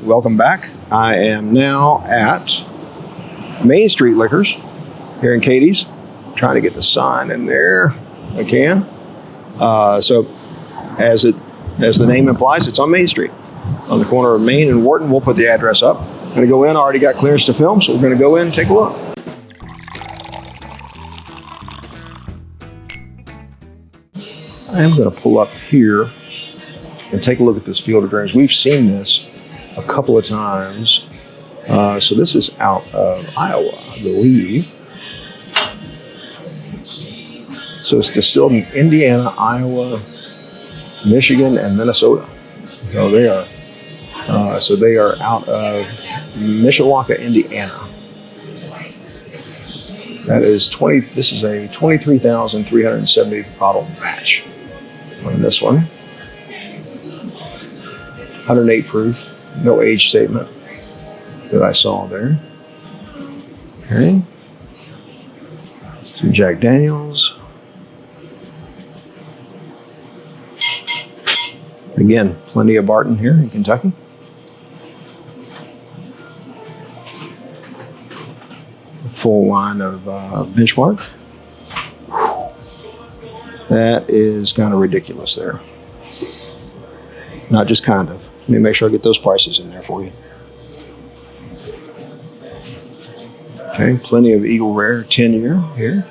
welcome back. I am now at Main Street Liquors here in Katie's, trying to get the sign in there if I can. So as the name implies, it's on Main Street, on the corner of Main and Wharton. We'll put the address up. I'm going to go in. I already got clearance to film, so we're going to go in and take a look. I am going to pull up here and take a look at this field of dreams. We've seen this a couple of times. So this is out of Iowa, I believe. So it's distilled in Indiana, Iowa, Michigan, and Minnesota. So they are out of Mishawaka, Indiana. That is this is a 23,370 bottle batch on this one. 108 proof, no age statement that I saw there. Okay. Some Jack Daniels. Again, plenty of Barton here in Kentucky. Full line of Benchmark. That is kind of ridiculous there. Not just kind of. Let me make sure I get those prices in there for you. Okay, plenty of Eagle Rare 10-year here.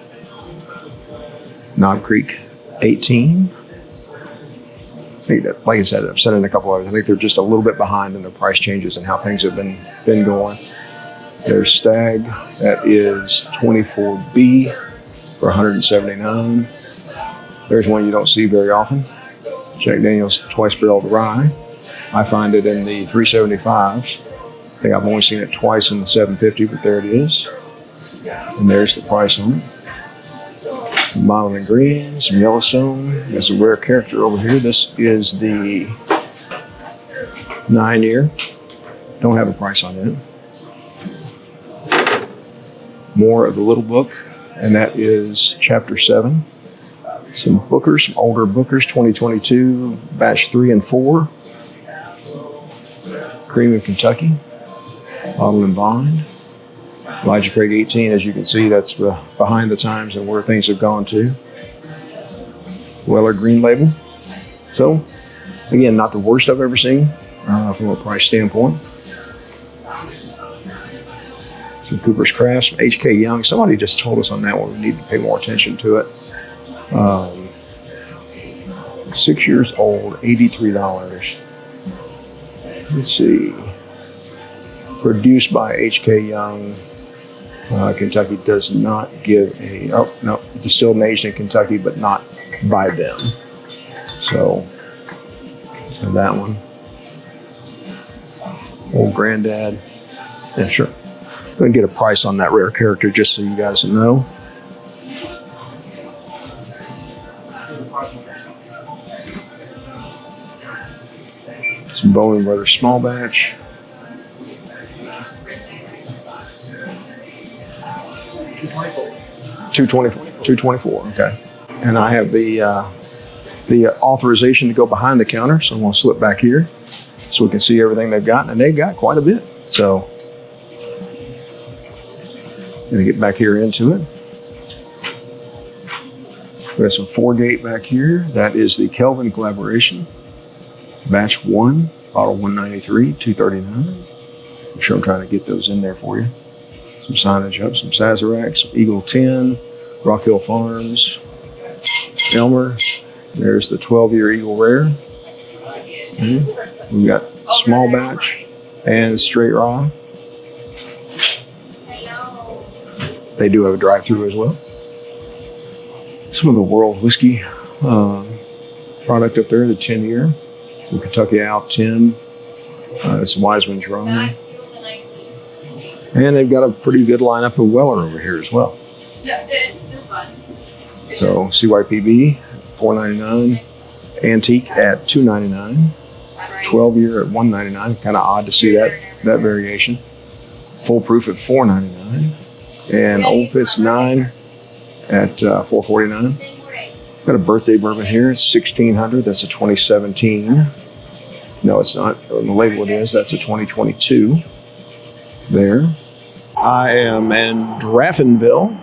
Knob Creek 18. I think that, like I said, I've said it in a couple of others, I think they're just a little bit behind in their price changes and how things have been going. There's Stagg, that is 24B for $179. There's one you don't see very often. Jack Daniels Twice Barreled Rye. I find it in the 375s. I think I've only seen it twice in the 750, but there it is. And there's the price on it. Some Bottled and Green, some Yellowstone. There's a rare character over here. This is the 9-year. Don't have a price on it. More of the little book, and that is chapter 7. Some Bookers, some older Bookers, 2022, batch 3 and 4. Cream of Kentucky, Bottled and Bond. Elijah Craig 18, as you can see, that's behind the times and where things have gone to. Weller Green Label. So, again, not the worst I've ever seen from a price standpoint. Some Cooper's Craft, some H.K. Young. Somebody just told us on that one we need to pay more attention to it. 6 years old, $83. Let's see. Produced by H.K. Young. Kentucky does not give a, oh no, distilled and aged in Kentucky, but not by them. So, and that one. Old Granddad. Yeah, sure. I'm going to get a price on that rare character just so you guys know. Some Bowman Brothers small batch. $224. Okay. And I have the authorization to go behind the counter, so I'm going to slip back here so we can see everything they've got, and they've got quite a bit. So, going to get back here into it. We have some 4-gate back here. That is the Kelvin collaboration. Batch 1, bottle 193, $239. I'm sure I'm trying to get those in there for you. Some signage up, some Sazerac, some Eagle 10, Rock Hill Farms, Elmer. There's the 12-year Eagle Rare. We've got small batch and straight raw. They do have a drive-through as well. Some of the World Whiskey product up there, the 10-year. From Kentucky Out 10. It's Wiseman's Rye. And they've got a pretty good lineup of Weller over here as well. So CYPB, $4.99. Antique at $2.99. 12-year at $1.99. Kind of odd to see that variation. Full proof at $4.99. And Old Fitz 9 at $4.49. Got a birthday bourbon here. It's 1600. That's a 2017. No, it's not. On the label it is. That's a 2022 there. I am in Draffinville,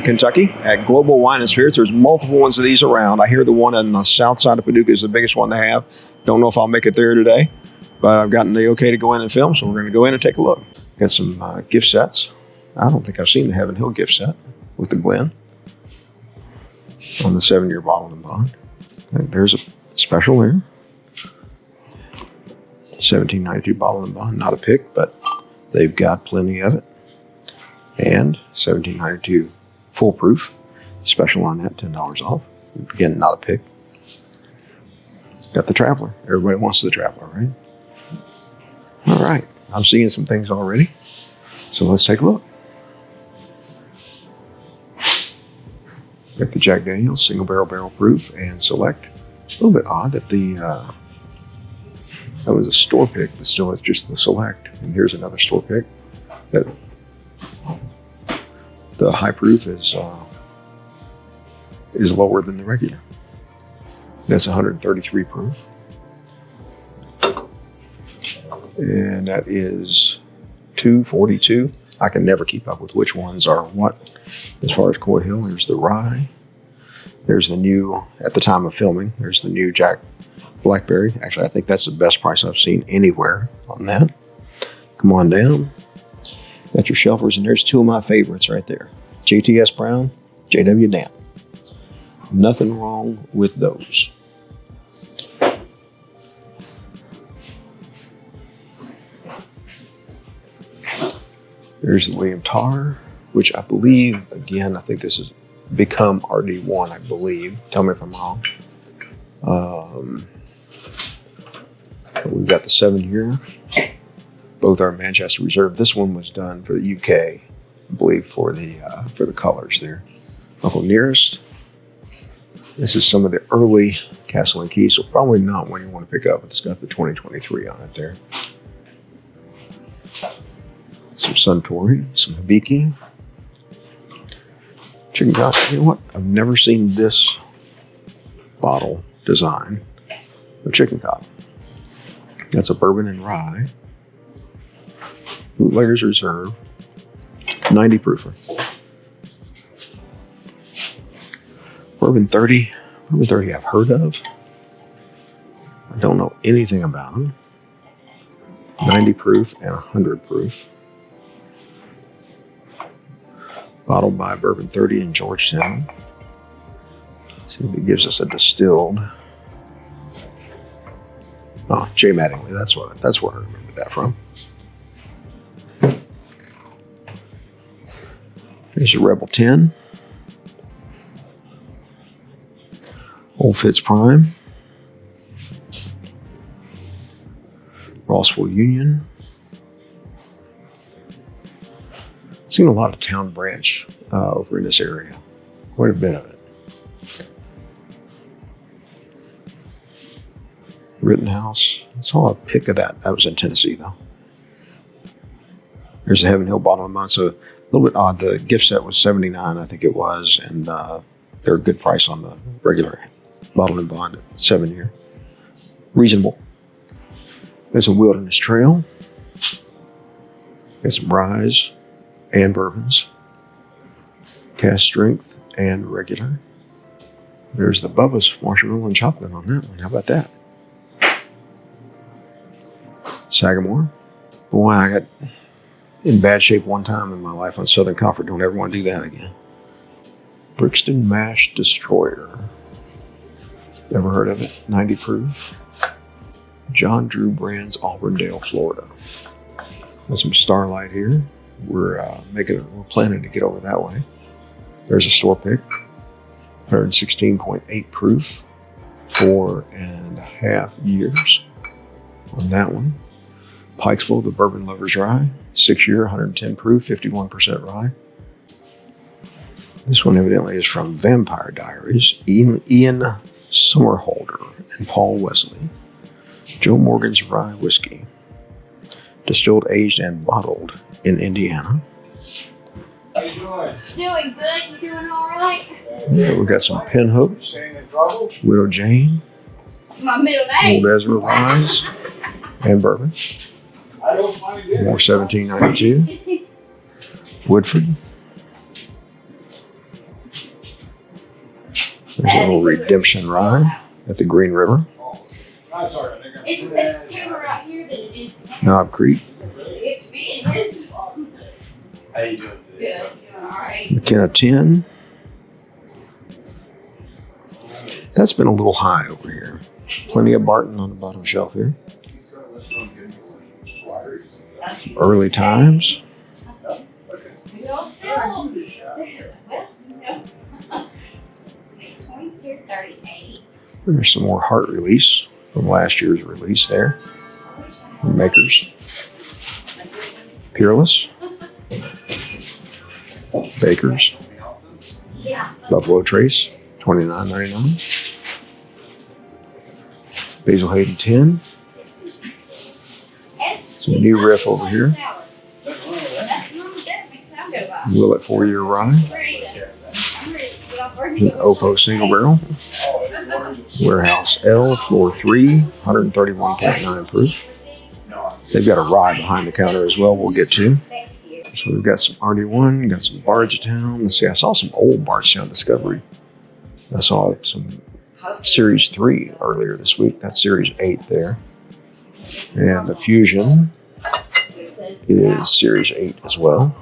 Kentucky at Global Wine and Spirits. There's multiple ones of these around. I hear the one on the south side of Paducah is the biggest one they have. Don't know if I'll make it there today, but I've gotten the okay to go in and film, so we're going to go in and take a look. Got some gift sets. I don't think I've seen the Heaven Hill gift set with the Glen on the 7-year bottle and bond. There's a special there. 1792 bottle and bond, not a pick, but they've got plenty of it. And 1792 foolproof, special on that, $10 off. Again, not a pick. Got the Traveler. Everybody wants the Traveler, right? All right, I'm seeing some things already. So let's take a look. Got the Jack Daniel's single barrel proof and select. A little bit odd that that was a store pick, but still it's just the select. And here's another store pick. That the high proof is lower than the regular. That's 133 proof. And that is 242. I can never keep up with which ones are what. As far as Coy Hill, there's the rye. There's the new, at the time of filming, there's the new Jack Blackberry. Actually, I think that's the best price I've seen anywhere on that. Come on down. Got your shelfers, and there's two of my favorites right there. JTS Brown, JW Dan. Nothing wrong with those. There's the William Tarr, which I believe, again, I think this has become RD1, I believe. Tell me if I'm wrong. We've got the 7-year. Both are Manchester Reserve. This one was done for the UK, I believe, for the colors there. Uncle Nearest. This is some of the early Castle and Key, so probably not one you want to pick up, but it's got the 2023 on it there. Some Suntory, some Hibiki. Chicken Cotton. You know what? I've never seen this bottle design of Chicken Cotton. That's a bourbon and rye. Bootlegger's Reserve. 90 proofer. Bourbon 30. Bourbon 30 I've heard of. I don't know anything about them. 90 proof and 100 proof. Bottled by Bourbon 30 in Georgetown. See if it gives us a distilled. Oh, J. Mattingly. That's where I remember that from. There's a Rebel 10. Old Fitz Prime. Rossville Union. Seen a lot of Town Branch over in this area. Quite a bit of it. Rittenhouse. I saw a pic of that. That was in Tennessee, though. There's a Heaven Hill bottle of mine. So a little bit odd. The gift set was $79, I think it was, and they're a good price on the regular bottle and bond 7-year. Reasonable. There's a Wilderness Trail. There's some ryes and bourbons. Cast strength and regular. There's the Bubba's marshmallow and chocolate on that one. How about that? Sagamore. Boy, I got in bad shape one time in my life on Southern Comfort. Don't ever want to do that again. Brixton Mash Destroyer. Never heard of it. 90 proof. John Drew Brands, Auburndale, Florida. Got some Starlight here. We're planning to get over that way. There's a store pick. 116.8 proof. 4.5 years on that one. Pikesville, the Bourbon Lovers Rye. 6-year, 110 proof, 51% rye. This one evidently is from Vampire Diaries. Ian Somerhalder and Paul Wesley. Joe Morgan's Rye Whiskey. Distilled, aged, and bottled in Indiana. How you doing? Doing good. You doing all right? Yeah, we got some Pinhook. Widow Jane. It's my middle name. Old Ezra Rise and bourbon. More 1792. Woodford. There's a little Redemption Rye at the Green River. It's clearer out here than it is now. Knob Creek. It's being visible. How you doing today? Good. All right. McKenna 10. That's been a little high over here. Plenty of Barton on the bottom shelf here. Early Times. We don't sell them. Well, you know. 22, 38. There's some more Heart Release from last year's release there. From Makers. Peerless. Bakers. Yeah. Buffalo Trace, $29.99. Basil Hayden 10. Some new riff over here. Willet 4-year rye. An Ofo single barrel. Warehouse L, floor 3, 131.9 proof. They've got a rye behind the counter as well we'll get to. So we've got some RD1, got some Bardstown. Let's see, I saw some old Bardstown Discovery. I saw some Series 3 earlier this week. That's Series 8 there. And the Fusion is Series 8 as well.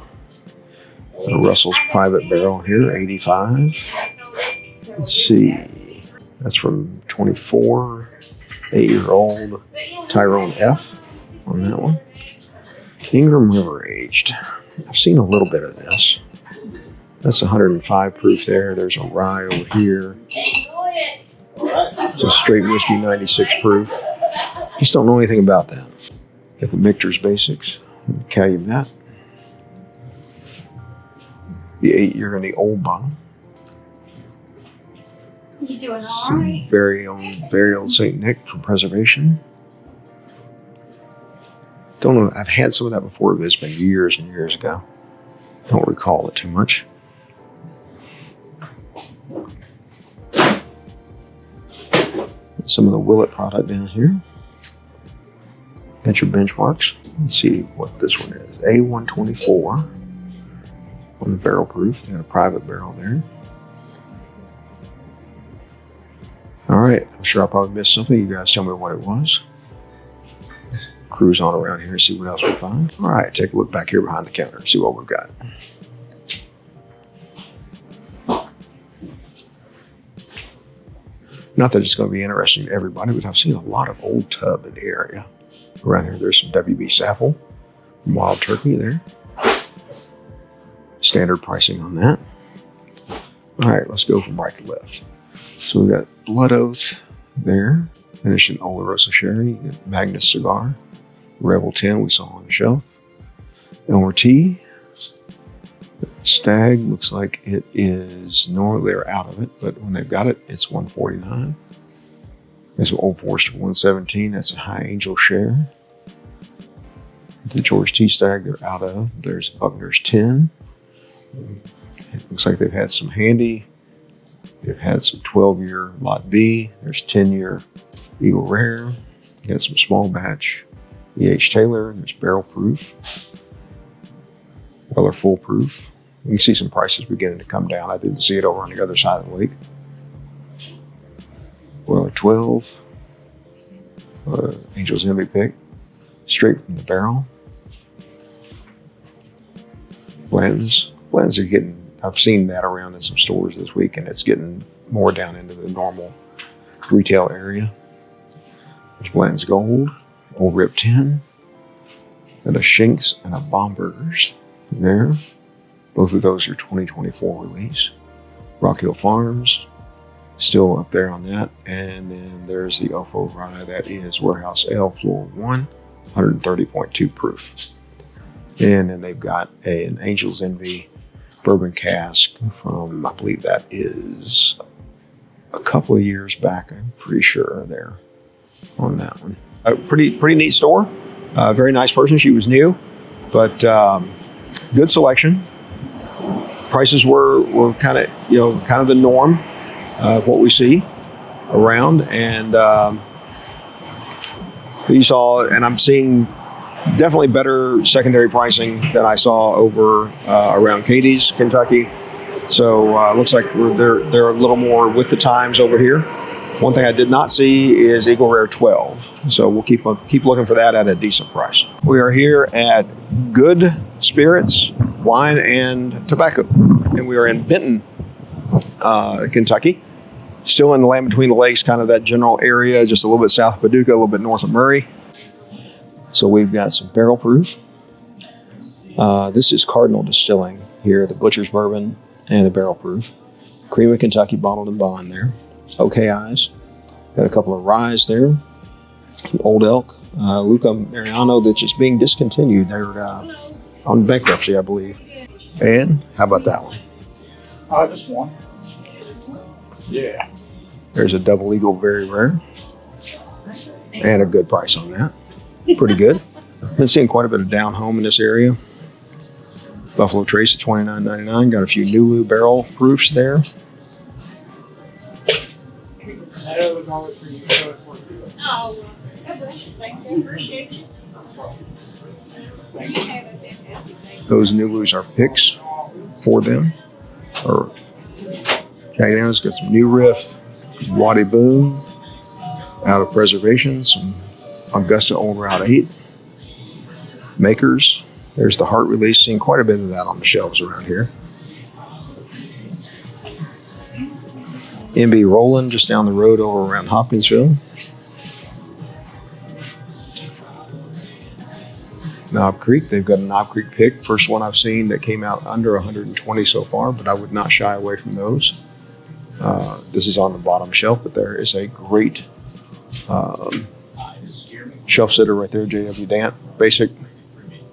Russell's Private Barrel here, 85. Let's see, that's from 24, 8-year-old Tyrone F on that one. Ingram River Aged. I've seen a little bit of this. That's 105 proof there. There's a rye over here. It's a straight whiskey, 96 proof. Just don't know anything about that. Got the Michter's Basics, the Calumet, the 8-year in the old bottle. You doing all Some right? very old St. Nick for preservation. Don't know. I've had some of that before, but it's been years and years ago. Don't recall it too much. Some of the Willet product down here. Got your benchmarks. Let's see what this one is. A124 on the barrel proof. They got a private barrel there. All right. I'm sure I probably missed something. You guys tell me what it was. Cruise on around here and see what else we find. All right. Take a look back here behind the counter and see what we've got. Not that it's going to be interesting to everybody, but I've seen a lot of old tub in the area. Around here, there's some WB Saffel, Wild Turkey there. Standard pricing on that. All right, let's go from right to left. So we've got Blood Oath there, finished in Oloroso Sherry, Magnus Cigar, Rebel 10 we saw on the shelf. Elmer T. Stagg looks like it is, normally they're out of it, but when they've got it, it's $149. There's some Old Forester 117, that's a High Angel share. The George T. Stagg they're out of. There's Buckner's 10. It looks like they've had some Handy. They've had some 12-year Lot B. There's 10-year Eagle Rare. Got some small batch E.H. Taylor. There's Barrel Proof. Weller Full Proof. You can see some prices beginning to come down. I didn't see it over on the other side of the lake. Weller 12. Angel's Envy Pick. Straight from the barrel. Blends. Blends are getting, I've seen that around in some stores this week, and it's getting more down into the normal retail area. There's Blends Gold. Old Rip 10. And a Shinks and a Bomberger's there. Both of those are 2024 release. Rock Hill Farms, still up there on that. And then there's the Ofo Rye, that is Warehouse L, floor 1, 130.2 proof. And then they've got an Angel's Envy bourbon cask from, I believe that is a couple of years back, I'm pretty sure there on that one. A pretty neat store. Very nice person. She was new, but good selection. Prices were kind of the norm of what we see. around, and I'm seeing definitely better secondary pricing than I saw over around Katie's, Kentucky. So looks like they're a little more with the times over here. One thing I did not see is Eagle Rare 12. So we'll keep looking for that at a decent price. We are here at Good Spirits, Wine and Tobacco. And we are in Benton, Kentucky. Still in the land between the lakes, kind of that general area, just a little bit south of Paducah, a little bit north of Murray. So we've got some barrel proof. This is Cardinal Distilling here, the Butcher's Bourbon and the barrel proof. Cream of Kentucky bottled and bond there. OKIs. Got a couple of ryes there. Old Elk. Luca Mariano that's just being discontinued. They're on bankruptcy, I believe. And how about that one? Just one. Yeah. There's a Double Eagle Very Rare. And a good price on that. Pretty good. Been seeing quite a bit of down home in this area. Buffalo Trace at $29.99. Got a few Nulu barrel proofs there. Oh, God bless you. Thank you. Appreciate you. You have a fantastic day. Those Nulus are picks for them. Or Diamas got some New Riff, Waddy Boom, out of Preservation, some Augusta Old Route 8. Makers. There's the Heart Release. Seeing quite a bit of that on the shelves around here. MB Roland just down the road over around Hopkinsville. Knob Creek. They've got a Knob Creek pick. First one I've seen that came out under 120 so far, but I would not shy away from those. This is on the bottom shelf, but there is a great shelf sitter right there, J.W. Dant Basic.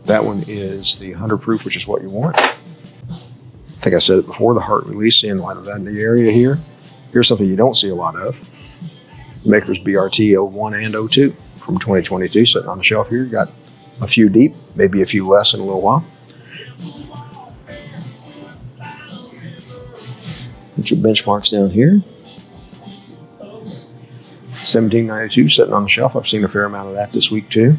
That one is the 100 proof, which is what you want. I think I said it before, the Heart Release, seeing a lot of that in the area here. Here's something you don't see a lot of. Maker's BRT 01 and 02 from 2022 sitting on the shelf here. Got a few deep, maybe a few less in a little while. Get your benchmarks down here. 1792 sitting on the shelf. I've seen a fair amount of that this week too.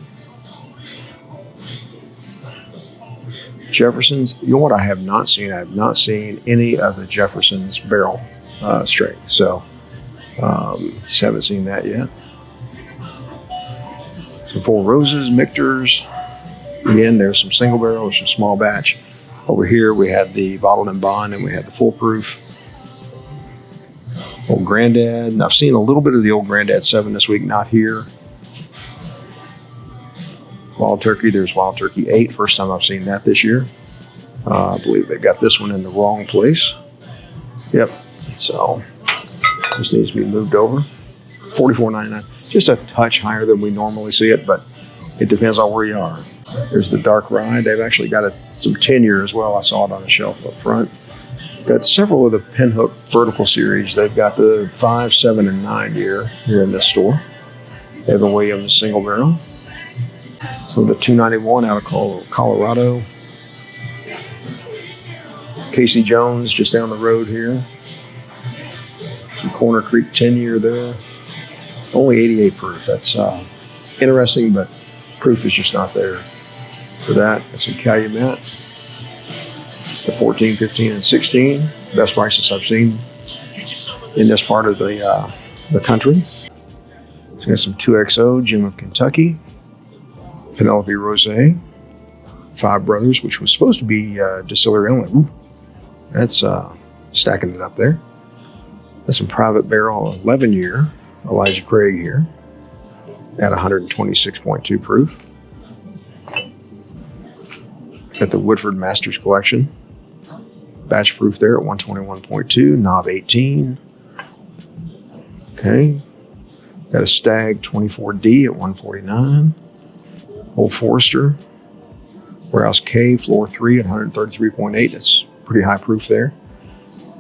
Jefferson's, you know what I have not seen? I have not seen any of the Jefferson's barrel strength. So just haven't seen that yet. Some Four Roses, Michter's. Again, there's some single barrel, there's some small batch. Over here we had the bottled and bond and we had the full proof. Old Granddad. And I've seen a little bit of the Old Granddad 7 this week, not here. Wild Turkey, there's Wild Turkey 8. First time I've seen that this year. I believe they've got this one in the wrong place. Yep. So this needs to be moved over. $44.99. Just a touch higher than we normally see it, but it depends on where you are. There's the Dark Rye. They've actually got some tenure as well. I saw it on the shelf up front. Got several of the Pinhook Vertical Series. They've got the 5, 7, and 9 year here in this store. Evan Williams single barrel. So the 291 out of Colorado. Casey Jones just down the road here. Some Corner Creek 10 year there. Only 88 proof. That's interesting, but proof is just not there for that. That's some Calumet. The 14, 15, and 16. Best prices I've seen in this part of the country. So we got some 2XO, Jim of Kentucky. Penelope Rosé. Five Brothers, which was supposed to be distillery only. Ooh, that's stacking it up there. That's some Private Barrel 11 year. Elijah Craig here at 126.2 proof. Got the Woodford Masters Collection. Batch proof there at 121.2. Knob 18. Okay. Got a Stagg 24D at 149. Old Forester. Warehouse K, floor 3 at 133.8. That's pretty high proof there.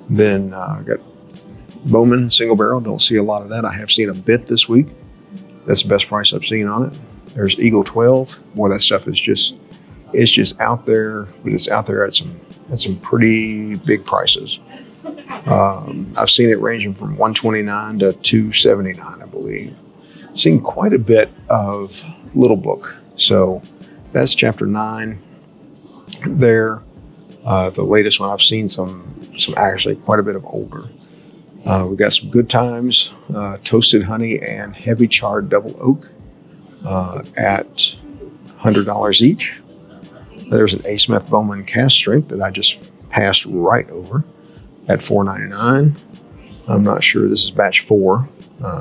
Then got Bowman single barrel. Don't see a lot of that. I have seen a bit this week. That's the best price I've seen on it. There's Eagle 12. Boy, that stuff is just out there, but it's out there at some pretty big prices. I've seen it ranging from 129 to 279, I believe. Seen quite a bit of Little Book. So that's chapter 9 there. The latest one, I've seen some actually quite a bit of older. We've got some Good Times, Toasted Honey and Heavy Charred Double Oak at $100 each. There's an A. Smith Bowman Cast Strength that I just passed right over at $4.99. I'm not sure. This is batch 4,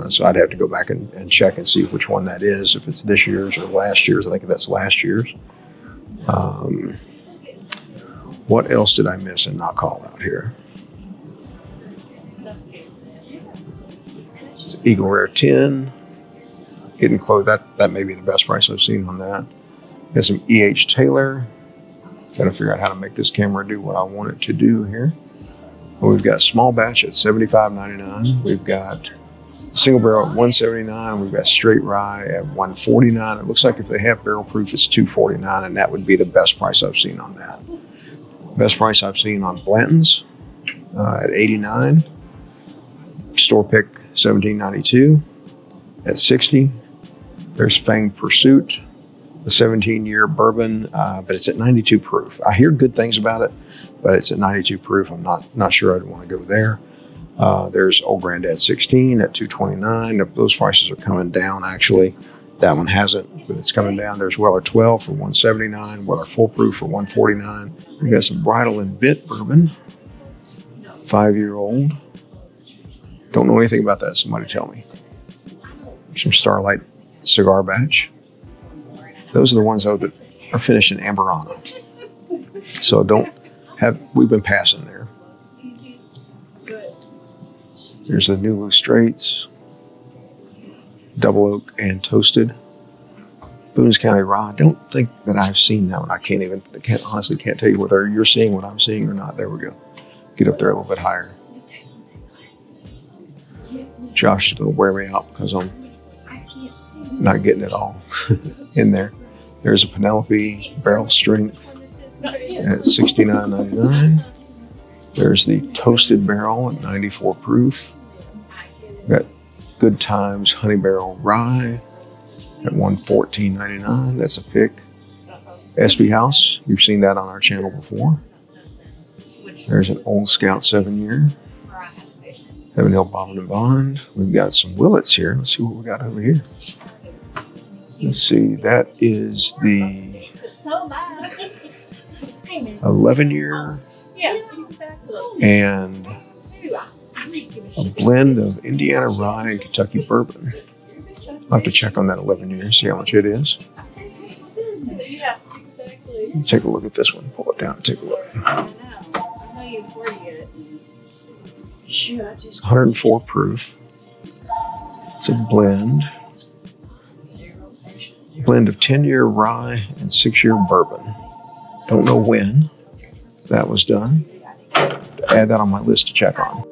so I'd have to go back and check and see which one that is, if it's this year's or last year's. I think that's last year's. What else did I miss and not call out here? Eagle Rare 10. Hidden Close. That may be the best price I've seen on that. Got some E.H. Taylor. Got to figure out how to make this camera do what I want it to do here. We've got small batch at $75.99. We've got single barrel at $179. We've got straight rye at $149. It looks like if they have barrel proof, it's $249, and that would be the best price I've seen on that. Best price I've seen on Blantons at $89. Store pick $17.92 at $60. There's Fang Pursuit, the 17-year bourbon, but it's at 92 proof. I hear good things about it, but it's at 92 proof. I'm not sure I'd want to go there. There's Old Grandad 16 at $229. Those prices are coming down, actually. That one hasn't, but it's coming down. There's Weller 12 for $179, Weller Full Proof for $149. We got some Bridle and Bit bourbon, 5-year-old. Don't know anything about that. Somebody tell me. Some Starlight cigar batch. Those are the ones, though, that are finished in Amberana. So we've been passing there. There's the New Loose Straits, Double Oak and Toasted. Boones County Rye. I don't think that I've seen that one. I honestly can't tell you whether you're seeing what I'm seeing or not. There we go. Get up there a little bit higher. Josh is going to wear me out because I'm not getting it all in there. There's a Penelope Barrel Strength at $69.99. There's the Toasted Barrel at 94 proof. Got Good Times Honey Barrel Rye at $114.99. That's a pick. SB House, you've seen that on our channel before. There's an Old Scout 7-year. Heaven Hill Bottled and Bond. We've got some Willets here. Let's see what we got over here. Let's see, that is the 11-year and a blend of Indiana Rye and Kentucky Bourbon. I'll have to check on that 11-year, see how much it is. Take a look at this one. Pull it down and take a look. 104 proof. It's a blend of 10-year rye and 6-year bourbon. Don't know when that was done. Add that on my list to check on.